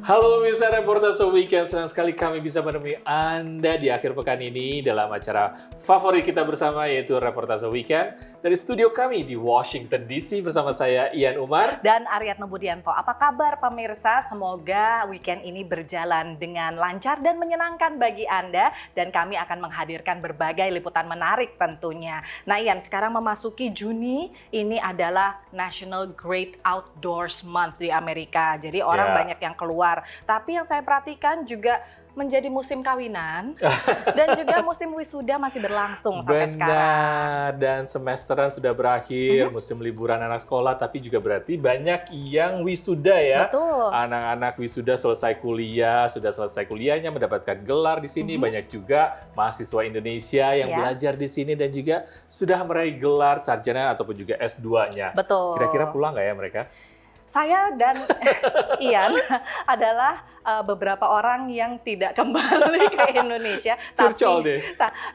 Halo pemirsa Reportase Weekend, senang sekali kami bisa menemui Anda di akhir pekan ini dalam acara favorit kita bersama yaitu Reportase Weekend dari studio kami di Washington DC bersama saya Ian Umar dan Aryatno Budianto. Apa kabar pemirsa? Semoga weekend ini berjalan dengan lancar dan menyenangkan bagi Anda dan kami akan menghadirkan berbagai liputan menarik tentunya. Nah Ian, sekarang memasuki Juni, ini adalah National Great Outdoors Month di Amerika. Jadi orang banyak yang keluar. Tapi yang saya perhatikan juga menjadi musim kawinan dan juga musim wisuda masih berlangsung sampai sekarang. Dan semesteran sudah berakhir, musim liburan anak sekolah, tapi juga berarti banyak yang wisuda ya. Betul. Anak-anak wisuda selesai kuliah, sudah selesai kuliahnya mendapatkan gelar di sini. Banyak juga mahasiswa Indonesia yang belajar di sini dan juga sudah meraih gelar sarjana ataupun juga S2-nya. Betul. Kira-kira pulang nggak ya mereka? Saya dan Ian adalah beberapa orang yang tidak kembali ke Indonesia.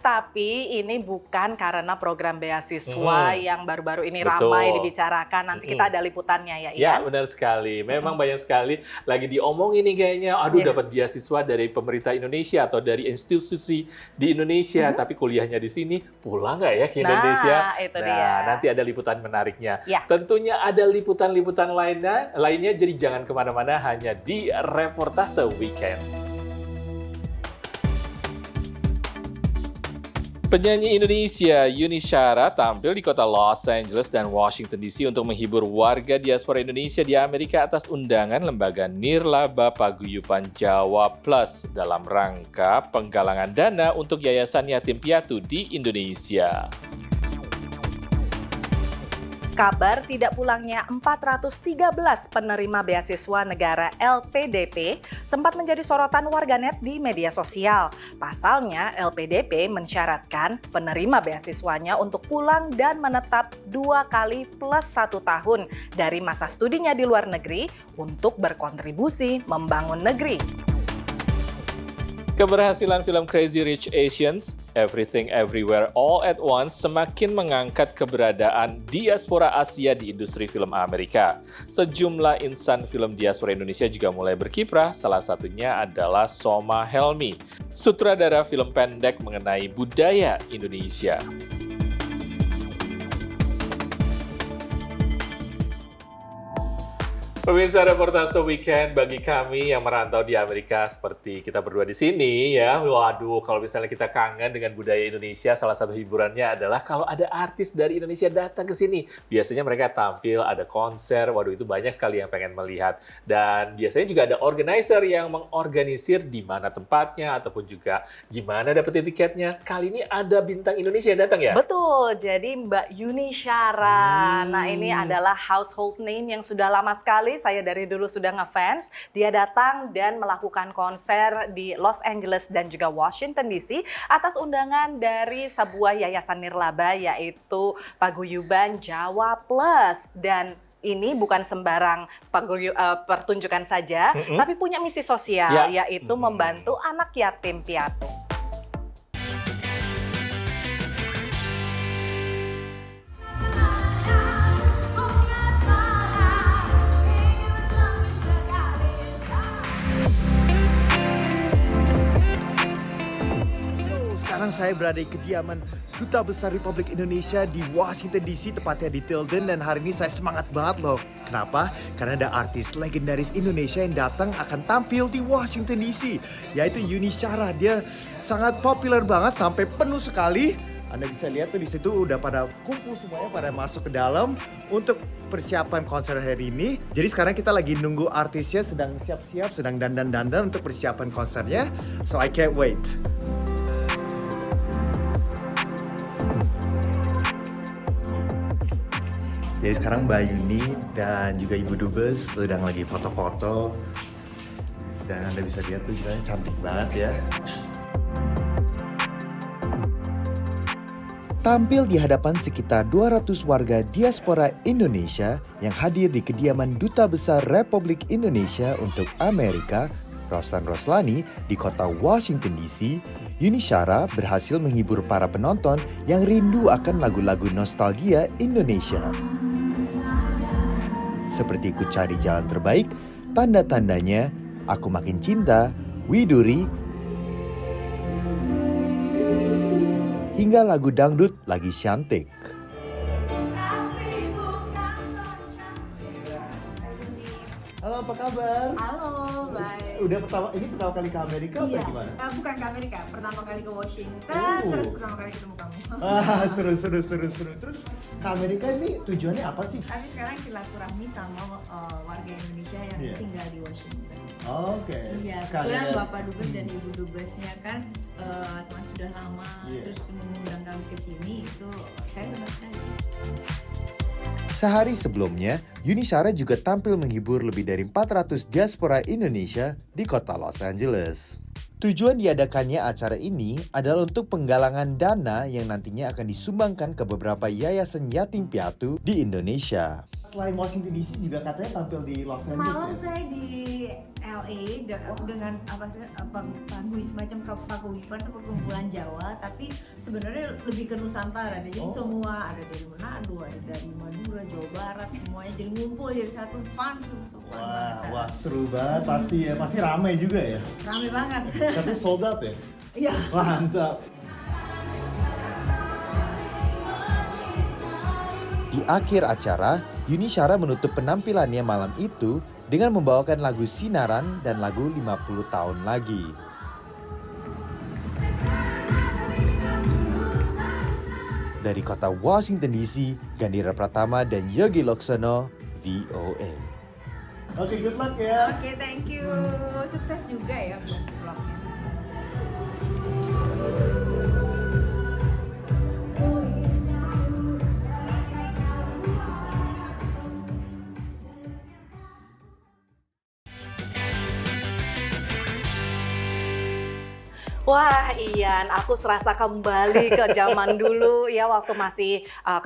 Tapi ini bukan karena program beasiswa yang baru-baru ini ramai dibicarakan. Nanti kita ada liputannya ya Ian. Ya benar sekali. Memang banyak sekali lagi diomongin nih kayaknya. Aduh dapat beasiswa dari pemerintah Indonesia atau dari institusi di Indonesia. Tapi kuliahnya di sini, pulang nggak ya ke Indonesia? Itu dia. Nanti ada liputan menariknya. Ya. Tentunya ada liputan-liputan lainnya, jadi jangan kemana-mana, hanya di Reportase Weekend. Penyanyi Indonesia Yuni Shara tampil di kota Los Angeles dan Washington DC untuk menghibur warga diaspora Indonesia di Amerika atas undangan lembaga Nirlaba Paguyuban Jawa Plus dalam rangka penggalangan dana untuk Yayasan Yatim Piatu di Indonesia. Kabar tidak pulangnya 413 penerima beasiswa negara LPDP sempat menjadi sorotan warganet di media sosial. Pasalnya, LPDP mensyaratkan penerima beasiswanya untuk pulang dan menetap 2 kali plus 1 tahun dari masa studinya di luar negeri untuk berkontribusi membangun negeri. Keberhasilan film Crazy Rich Asians, Everything Everywhere All at Once semakin mengangkat keberadaan diaspora Asia di industri film Amerika. Sejumlah insan film diaspora Indonesia juga mulai berkiprah, salah satunya adalah Soma Helmi, sutradara film pendek mengenai budaya Indonesia. Pemirsa Reportase Weekend, bagi kami yang merantau di Amerika seperti kita berdua di sini ya, waduh kalau misalnya kita kangen dengan budaya Indonesia, salah satu hiburannya adalah kalau ada artis dari Indonesia datang ke sini. Biasanya mereka tampil, ada konser, waduh itu banyak sekali yang pengen melihat. Dan biasanya juga ada organizer yang mengorganisir di mana tempatnya ataupun juga gimana dapetin tiketnya. Kali ini ada bintang Indonesia yang datang ya? Betul, jadi Mbak Yuni Shara. Nah ini adalah household name yang sudah lama sekali. Saya dari dulu sudah ngefans. Dia datang dan melakukan konser di Los Angeles dan juga Washington DC atas undangan dari sebuah yayasan nirlaba yaitu Paguyuban Jawa Plus. Dan ini bukan sembarang pertunjukan saja, tapi punya misi sosial yaitu membantu anak yatim piatu. Sekarang saya berada di kediaman Duta Besar Republik Indonesia di Washington DC, tepatnya di Tilden, dan hari ini saya semangat banget loh. Kenapa? Karena ada artis legendaris Indonesia yang datang akan tampil di Washington DC, yaitu Yuni Shara. Dia sangat populer banget sampai penuh sekali. Anda bisa lihat tuh di situ udah pada kumpul semuanya, pada masuk ke dalam untuk persiapan konser hari ini. Jadi sekarang kita lagi nunggu artisnya sedang siap-siap, sedang dandan-dandan untuk persiapan konsernya. So I can't wait. Jadi sekarang Mbak Yuni dan juga Ibu Dubes sedang lagi foto-foto. Dan Anda bisa lihat tuh cantik banget ya. Tampil di hadapan sekitar 200 warga diaspora Indonesia yang hadir di kediaman Duta Besar Republik Indonesia untuk Amerika, Rosan Roslani, di kota Washington DC, Yuni Shara berhasil menghibur para penonton yang rindu akan lagu-lagu nostalgia Indonesia. Seperti Ku Cari Jalan Terbaik, Tanda-tandanya, Aku Makin Cinta, Widuri, hingga lagu dangdut Lagi Cantik. Halo, apa kabar? Halo, baik. Ini pertama kali ke Amerika Iya, atau gimana? bukan ke Amerika, pertama kali ke Washington, Oh. terus pertama kali ketemu kamu. Seru. Terus ke Amerika ini tujuannya apa sih? Kami sekarang silaturahmi sama warga Indonesia yang Iya. tinggal di Washington. Oke. Iya, kebetulan Bapak Dubes dan Ibu Dubesnya kan teman sudah lama, Iya. terus mengundang kami ke sini, itu saya senang sekali. Sehari sebelumnya, Yuni Shara juga tampil menghibur lebih dari 400 diaspora Indonesia di kota Los Angeles. Tujuan diadakannya acara ini adalah untuk penggalangan dana yang nantinya akan disumbangkan ke beberapa yayasan yatim piatu di Indonesia. Selain Washington DC juga katanya tampil di Los Semalam saya di LA dengan paguyuban semacam paguyuban atau perkumpulan Jawa, tapi sebenarnya lebih ke Nusantara. Jadi semua ada dari Manado, ada dari Madura, Jawa Barat, semuanya jadi ngumpul jadi satu fun banget. Wah, seru banget pasti ramai juga ya. Rame banget. Tapi sold out ya? Iya. Mantap. Di akhir acara, Yuni Shara menutup penampilannya malam itu dengan membawakan lagu Sinaran dan lagu 50 tahun lagi. Dari kota Washington DC, Gandhira Pratama dan Yogi Loksono, VOA. Oke, good luck ya. Oke, thank you. Sukses juga ya buat vlognya. Wah, Ian, aku serasa kembali ke zaman dulu ya waktu masih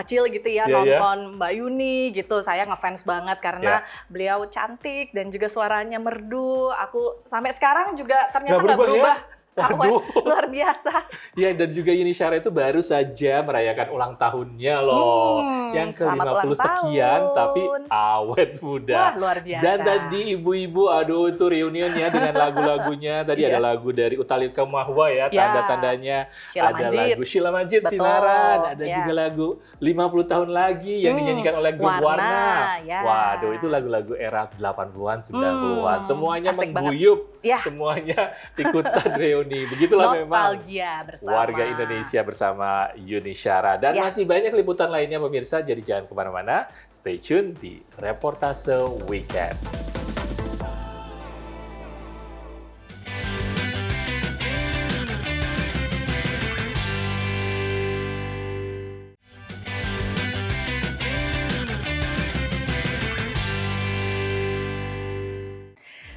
kecil gitu ya, nonton Mbak Yuni gitu. Saya ngefans banget karena beliau cantik dan juga suaranya merdu. Aku sampai sekarang juga ternyata nggak berubah. Waduh. Luar biasa. Ya, dan juga Yuni Shara itu baru saja merayakan ulang tahunnya loh. Yang ke-50 sekian, tapi awet muda. Wah, luar biasa. Dan tadi ibu-ibu, aduh itu reunion ya dengan lagu-lagunya. Tadi ada lagu dari Utha Likumahua ya, tanda-tandanya. Sheila ada Majid. lagu Sheila Majid, Betul. Sinaran. Ada juga lagu 50 tahun lagi yang dinyanyikan oleh grup Warna. Waduh, itu lagu-lagu era 80-an, 90-an. Semuanya asik mengguyup. Ya. Semuanya ikutan reuni. Begitulah memang nostalgia bersama warga Indonesia bersama Yuni Shara. Dan masih banyak liputan lainnya pemirsa, jadi jangan kemana-mana. Stay tune di Reportase Weekend.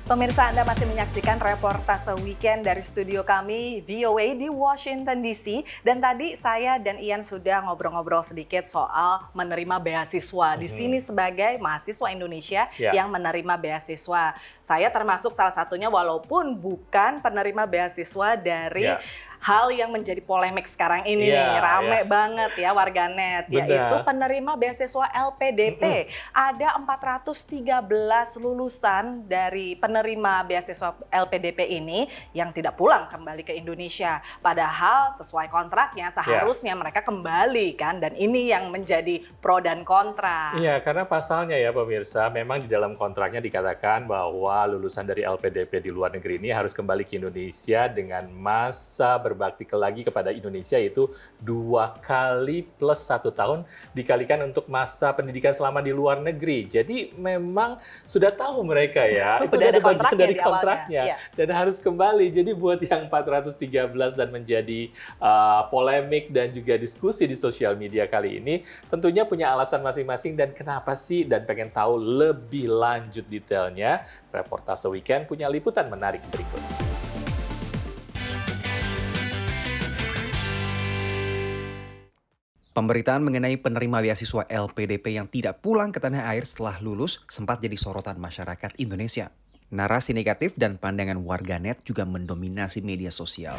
Pemirsa, Anda masih menyaksikan Reportase Weekend dari studio kami VOA di Washington DC. Dan tadi saya dan Ian sudah ngobrol-ngobrol sedikit soal menerima beasiswa. Di sini sebagai mahasiswa Indonesia yang menerima beasiswa. Saya termasuk salah satunya walaupun bukan penerima beasiswa dari hal yang menjadi polemik sekarang ini nih, rame banget ya warganet, yaitu penerima beasiswa LPDP. Ada 413 lulusan dari penerima beasiswa LPDP ini yang tidak pulang kembali ke Indonesia. Padahal sesuai kontraknya seharusnya mereka kembali kan, dan ini yang menjadi pro dan kontra. Iya, karena pasalnya ya pemirsa, memang di dalam kontraknya dikatakan bahwa lulusan dari LPDP di luar negeri ini harus kembali ke Indonesia dengan masa berbakti lagi kepada Indonesia, yaitu 2 kali plus 1 tahun dikalikan untuk masa pendidikan selama di luar negeri. Jadi memang sudah tahu mereka ya, itu udah ada bagian dari di kontraknya dan harus kembali. Jadi buat yang 413 dan menjadi polemik dan juga diskusi di sosial media kali ini, tentunya punya alasan masing-masing dan kenapa sih, dan pengen tahu lebih lanjut detailnya, Reportase Weekend punya liputan menarik berikut. Pemberitaan mengenai penerima beasiswa LPDP yang tidak pulang ke tanah air setelah lulus sempat jadi sorotan masyarakat Indonesia. Narasi negatif dan pandangan warganet juga mendominasi media sosial.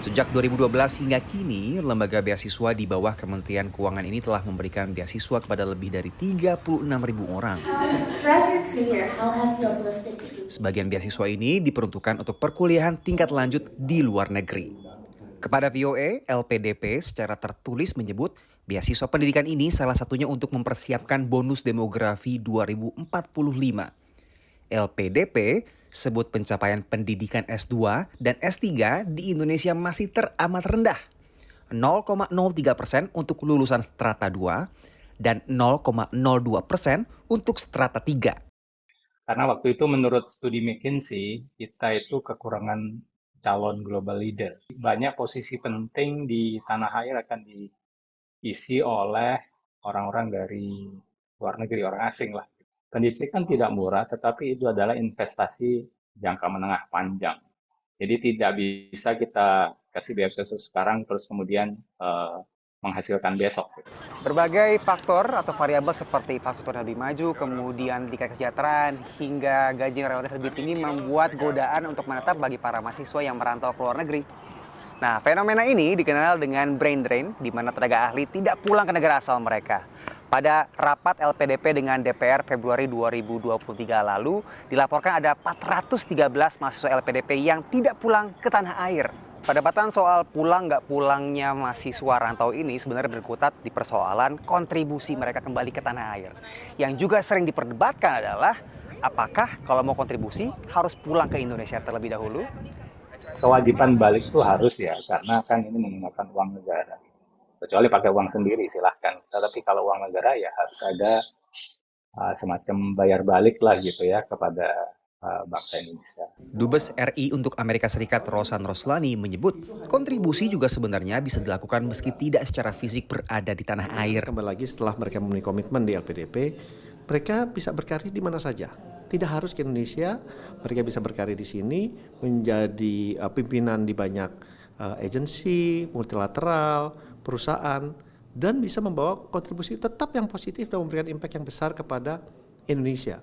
Sejak 2012 hingga kini, lembaga beasiswa di bawah Kementerian Keuangan ini telah memberikan beasiswa kepada lebih dari 36.000 orang. Sebagian beasiswa ini diperuntukkan untuk perkuliahan tingkat lanjut di luar negeri. Kepada VOA, LPDP secara tertulis menyebut beasiswa pendidikan ini salah satunya untuk mempersiapkan bonus demografi 2045. LPDP sebut pencapaian pendidikan S2 dan S3 di Indonesia masih teramat rendah. 0,03% untuk lulusan strata 2 dan 0,02% untuk strata 3. Karena waktu itu menurut studi McKinsey, kita itu kekurangan calon global leader. Banyak posisi penting di tanah air akan diisi oleh orang-orang dari luar negeri, orang asing lah. Pendidikan tidak murah, tetapi itu adalah investasi jangka menengah panjang. Jadi tidak bisa kita kasih beasiswa sekarang terus kemudian menghasilkan besok. Berbagai faktor atau variabel seperti faktor lebih maju, kemudian tingkat kesejahteraan, hingga gaji yang relatif lebih tinggi membuat godaan untuk menetap bagi para mahasiswa yang merantau ke luar negeri. Nah, fenomena ini dikenal dengan brain drain, di mana tenaga ahli tidak pulang ke negara asal mereka. Pada rapat LPDP dengan DPR Februari 2023 lalu, dilaporkan ada 413 mahasiswa LPDP yang tidak pulang ke tanah air. Perdebatan soal pulang nggak pulangnya mahasiswa rantau ini sebenarnya berkutat di persoalan kontribusi mereka kembali ke tanah air. Yang juga sering diperdebatkan adalah apakah kalau mau kontribusi harus pulang ke Indonesia terlebih dahulu? Kewajiban balik itu harus ya, karena kan ini menggunakan uang negara. Kecuali pakai uang sendiri silahkan. Tetapi kalau uang negara ya harus ada semacam bayar balik lah gitu ya kepada bangsa Indonesia. Dubes RI untuk Amerika Serikat Rosan Roslani menyebut kontribusi juga sebenarnya bisa dilakukan meski tidak secara fisik berada di tanah air. Kembali lagi setelah mereka memenuhi komitmen di LPDP, mereka bisa berkarir di mana saja. Tidak harus ke Indonesia, mereka bisa berkarir di sini, menjadi pimpinan di banyak agensi, multilateral, perusahaan, dan bisa membawa kontribusi tetap yang positif dan memberikan impact yang besar kepada Indonesia.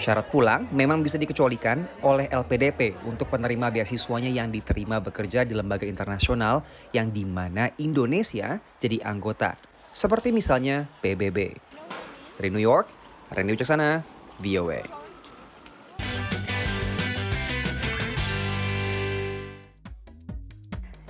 Syarat pulang memang bisa dikecualikan oleh LPDP untuk penerima beasiswanya yang diterima bekerja di lembaga internasional yang di mana Indonesia jadi anggota. Seperti misalnya PBB. Dari New York, Reni Wicaksana, VOA.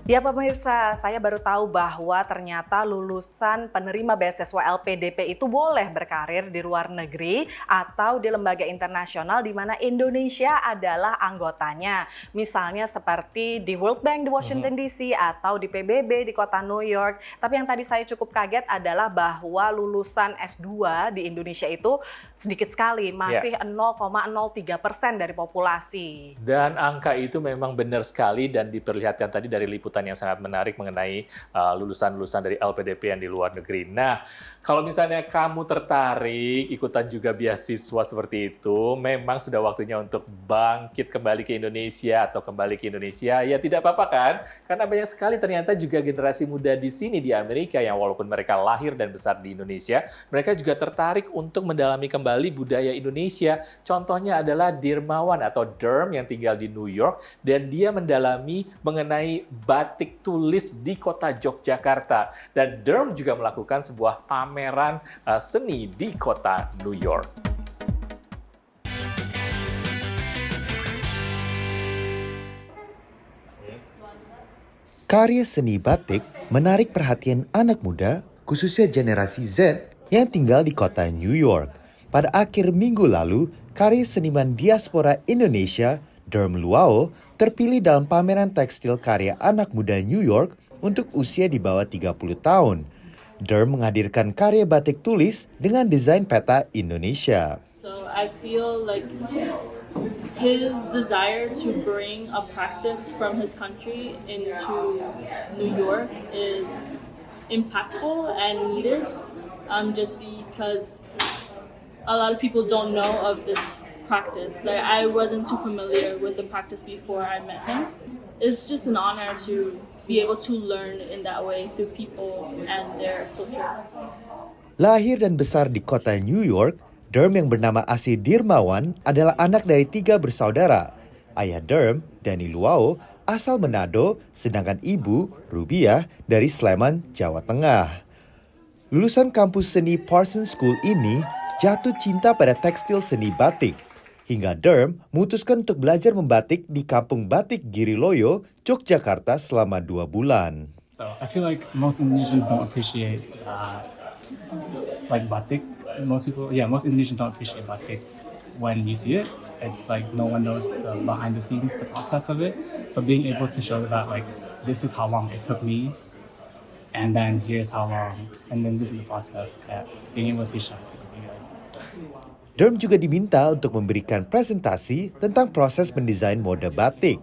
Ya pemirsa, saya baru tahu bahwa ternyata lulusan penerima beasiswa LPDP itu boleh berkarir di luar negeri atau di lembaga internasional di mana Indonesia adalah anggotanya. Misalnya seperti di World Bank di Washington DC atau di PBB di kota New York. Tapi yang tadi saya cukup kaget adalah bahwa lulusan S2 di Indonesia itu sedikit sekali, masih 0,03% dari populasi. Dan angka itu memang benar sekali dan diperlihatkan tadi dari liputan yang sangat menarik mengenai lulusan-lulusan dari LPDP yang di luar negeri. Nah, kalau misalnya kamu tertarik ikutan juga beasiswa seperti itu, memang sudah waktunya untuk bangkit kembali ke Indonesia atau kembali ke Indonesia, ya tidak apa-apa kan? Karena banyak sekali ternyata juga generasi muda di sini di Amerika yang walaupun mereka lahir dan besar di Indonesia, mereka juga tertarik untuk mendalami kembali budaya Indonesia. Contohnya adalah Dirmawan atau Derm yang tinggal di New York dan dia mendalami mengenai batik tulis di kota Yogyakarta. Dan Derm juga melakukan sebuah pameran seni di kota New York. Karya seni batik menarik perhatian anak muda, khususnya generasi Z yang tinggal di kota New York. Pada akhir minggu lalu, karya seniman diaspora Indonesia, Derm Luau, terpilih dalam pameran tekstil karya anak muda New York untuk usia di bawah 30 tahun. Derm menghadirkan karya batik tulis dengan desain peta Indonesia. So I feel like his desire to bring a practice from his country into New York is impactful and needed, just because a lot of people don't know of this practice. Like, I wasn't too familiar with the practice before I met him. It's just an honor to be able to learn in that way through people and their culture. Lahir dan besar di kota New York, Derm yang bernama asli Dirmawan adalah anak dari 3 bersaudara. Ayah Derm, Danny Luau, asal Manado, sedangkan ibu, Rubiah, dari Sleman, Jawa Tengah. Lulusan kampus seni Parsons School ini jatuh cinta pada tekstil seni batik. Hingga Derm memutuskan untuk belajar membatik di Kampung Batik Giriloyo, Yogyakarta selama 2 bulan. So I feel like most Indonesians don't appreciate like batik. Most Indonesians don't appreciate batik. When you see it, it's like no one knows the behind the scenes, the process of it. So being able to show that like this is how long it took me, and then here's how long, and then this is the process. Being able to show. Derm juga diminta untuk memberikan presentasi tentang proses mendesain mode batik.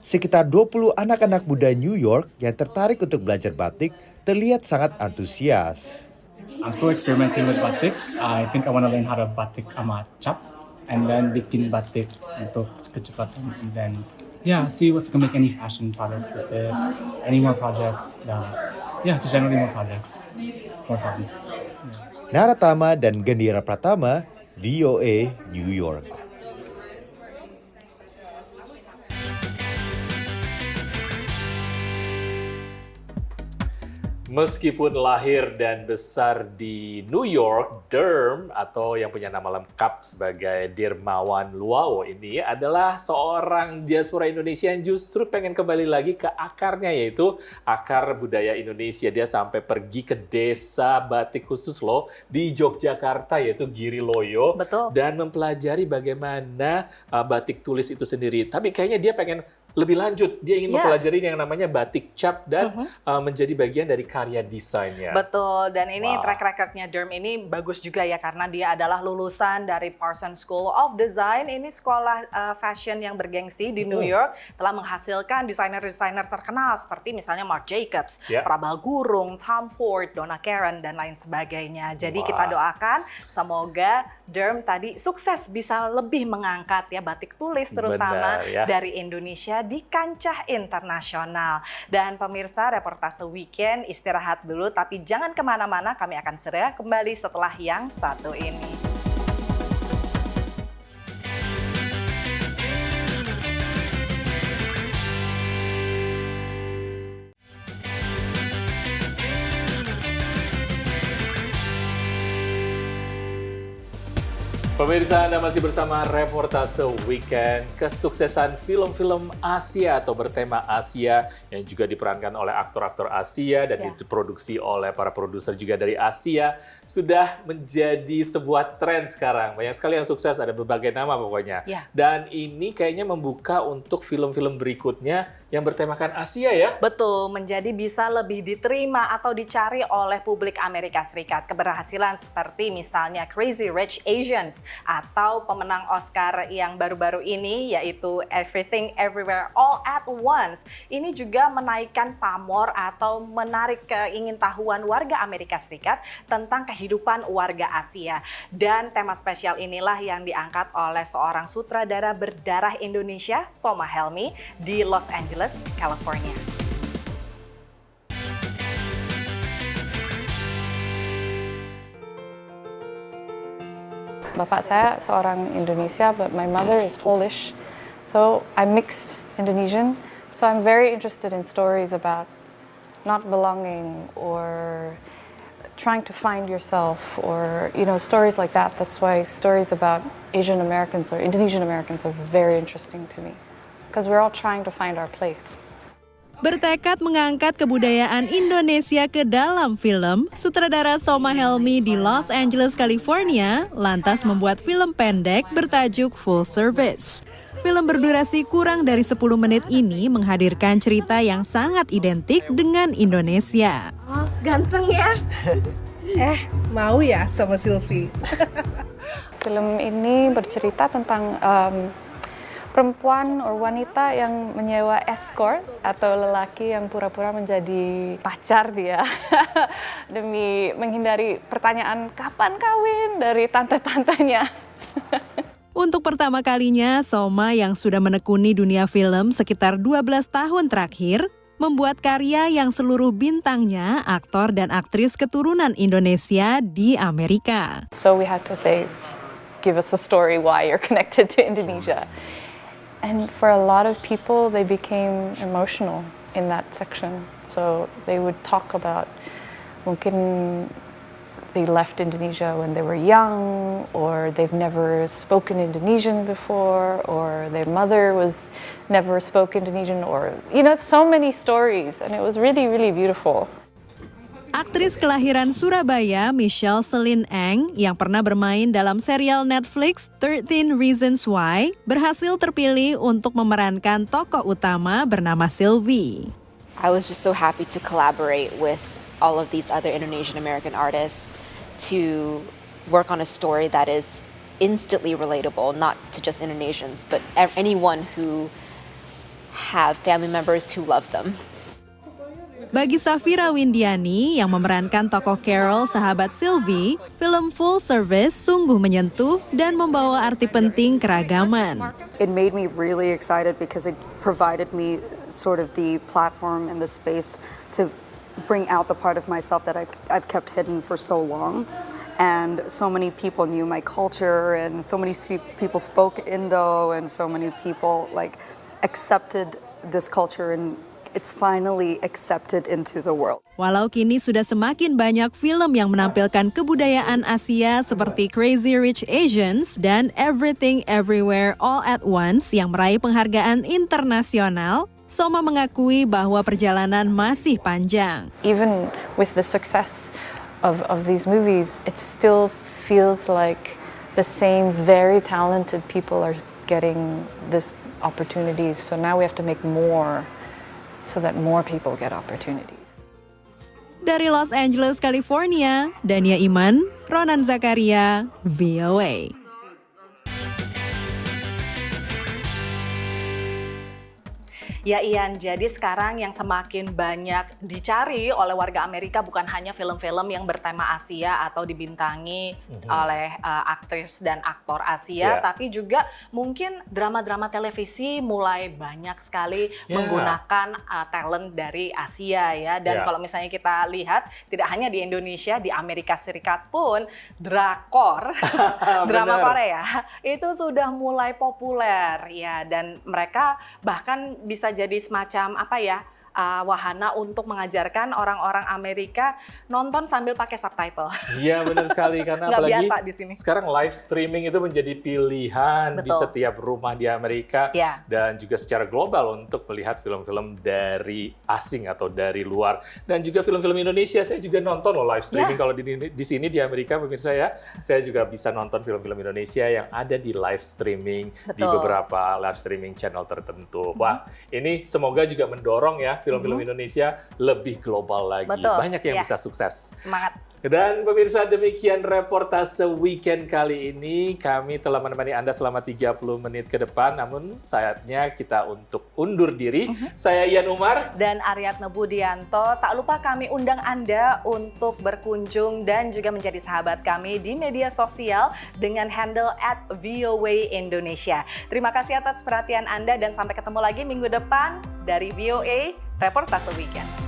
Sekitar 20 anak-anak muda New York yang tertarik untuk belajar batik terlihat sangat antusias. I'm still experimenting with batik. I think I want to learn how to batik sama cap, and then bikin batik untuk kecepatan, and then see if we can make any fashion products with it, any more projects. Just generally more projects, more fun. Naratama dan Gendira Pratama, VOA New York. Meskipun lahir dan besar di New York, Derm atau yang punya nama lengkap sebagai Dirmawan Luau ini adalah seorang diaspora Indonesia yang justru pengen kembali lagi ke akarnya, yaitu akar budaya Indonesia. Dia sampai pergi ke desa batik khusus loh di Yogyakarta, yaitu Giriloyo. Betul. Dan mempelajari bagaimana batik tulis itu sendiri. Tapi kayaknya dia pengen lebih lanjut, dia ingin mempelajari yang namanya batik cap dan menjadi bagian dari karya desainnya. Betul, dan ini track record-nya Derm ini bagus juga ya, karena dia adalah lulusan dari Parsons School of Design. Ini sekolah fashion yang bergengsi di New York, telah menghasilkan desainer-desainer terkenal seperti misalnya Marc Jacobs, Prabal Gurung, Tom Ford, Donna Karan, dan lain sebagainya. Jadi kita doakan semoga Derm tadi sukses bisa lebih mengangkat ya batik tulis terutama dari Indonesia di kancah internasional. Dan pemirsa, reportase weekend istirahat dulu, tapi jangan kemana-mana, kami akan segera kembali setelah yang satu ini. Pemirsa, Anda masih bersama Reportase Weekend. Kesuksesan film-film Asia atau bertema Asia yang juga diperankan oleh aktor-aktor Asia dan diproduksi oleh para produser juga dari Asia sudah menjadi sebuah tren sekarang. Banyak sekali yang sukses, ada berbagai nama pokoknya. Dan ini kayaknya membuka untuk film-film berikutnya yang bertemakan Asia ya? Betul, menjadi bisa lebih diterima atau dicari oleh publik Amerika Serikat. Keberhasilan seperti misalnya Crazy Rich Asians atau pemenang Oscar yang baru-baru ini yaitu Everything Everywhere All at Once. Ini juga menaikkan pamor atau menarik keingintahuan warga Amerika Serikat tentang kehidupan warga Asia. Dan tema spesial inilah yang diangkat oleh seorang sutradara berdarah Indonesia, Soma Helmi, di Los Angeles, California. Bapak saya seorang Indonesia, but my mother is Polish, so I'm mixed Indonesian. So I'm very interested in stories about not belonging or trying to find yourself, or stories like that. That's why stories about Asian Americans or Indonesian Americans are very interesting to me, because we're all trying to find our place. Bertekad mengangkat kebudayaan Indonesia ke dalam film, sutradara Soma Helmi di Los Angeles, California, lantas membuat film pendek bertajuk Full Service. Film berdurasi kurang dari 10 menit ini menghadirkan cerita yang sangat identik dengan Indonesia. Oh, ganteng ya? Mau ya sama Sylvie? Film ini bercerita tentang perempuan atau wanita yang menyewa escort atau lelaki yang pura-pura menjadi pacar dia demi menghindari pertanyaan kapan kawin dari tante-tantenya. Untuk pertama kalinya, Soma yang sudah menekuni dunia film sekitar 12 tahun terakhir, membuat karya yang seluruh bintangnya aktor dan aktris keturunan Indonesia di Amerika. So we had to say, give us a story why you're connected to Indonesia. And for a lot of people, they became emotional in that section. So they would talk about mungkin they left Indonesia when they were young, or they've never spoken Indonesian before, or their mother was never spoke Indonesian, or, you know, so many stories, and it was really, really beautiful. Aktris kelahiran Surabaya, Michelle Celine Eng, yang pernah bermain dalam serial Netflix 13 Reasons Why, berhasil terpilih untuk memerankan tokoh utama bernama Sylvie. I was just so happy to collaborate with all of these other Indonesian American artists to work on a story that is instantly relatable, not to just Indonesians, but anyone who have family members who love them. Bagi Safira Windiani yang memerankan tokoh Carol, sahabat Sylvie, film Full Service sungguh menyentuh dan membawa arti penting keragaman. It made me really excited because it provided me sort of the platform and the space to bring out the part of myself that I've kept hidden for so long. And so many people knew my culture, and so many people spoke Indo, and so many people like accepted this culture, and it's finally accepted into the world. Walau kini sudah semakin banyak film yang menampilkan kebudayaan Asia seperti Crazy Rich Asians dan Everything Everywhere All at Once yang meraih penghargaan internasional, Soma mengakui bahwa perjalanan masih panjang. Even with the success of these movies, it still feels like the same very talented people are getting this opportunities. So now we have to make more so that more people get opportunities. Dari Los Angeles, California, Dania Iman, Ronan Zakaria, VOA. Ya Ian, jadi sekarang yang semakin banyak dicari oleh warga Amerika bukan hanya film-film yang bertema Asia atau dibintangi oleh aktris dan aktor Asia, tapi juga mungkin drama-drama televisi mulai banyak sekali menggunakan talent dari Asia ya. Dan kalau misalnya kita lihat, tidak hanya di Indonesia, di Amerika Serikat pun drakor, drama Korea itu sudah mulai populer ya. Dan mereka bahkan bisa jadi semacam apa ya, wahana untuk mengajarkan orang-orang Amerika nonton sambil pakai subtitle. Iya benar sekali, karena apalagi di sini. Sekarang live streaming itu menjadi pilihan di setiap rumah di Amerika dan juga secara global untuk melihat film-film dari asing atau dari luar, dan juga film-film Indonesia. Saya juga nonton loh live streaming kalau di sini di Amerika, pemirsa ya. Saya juga bisa nonton film-film Indonesia yang ada di live streaming di beberapa live streaming channel tertentu. Wah, ini semoga juga mendorong ya film-film Indonesia lebih global lagi. Banyak yang bisa sukses. Semangat. Dan pemirsa, demikian reportase weekend kali ini. Kami telah menemani Anda selama 30 menit ke depan, namun saatnya kita untuk undur diri. Saya Ian Umar. Dan Aryatna Budianto. Tak lupa kami undang Anda untuk berkunjung dan juga menjadi sahabat kami di media sosial dengan handle @VOA Indonesia. Terima kasih atas perhatian Anda dan sampai ketemu lagi minggu depan dari VOA Reportase Weekend.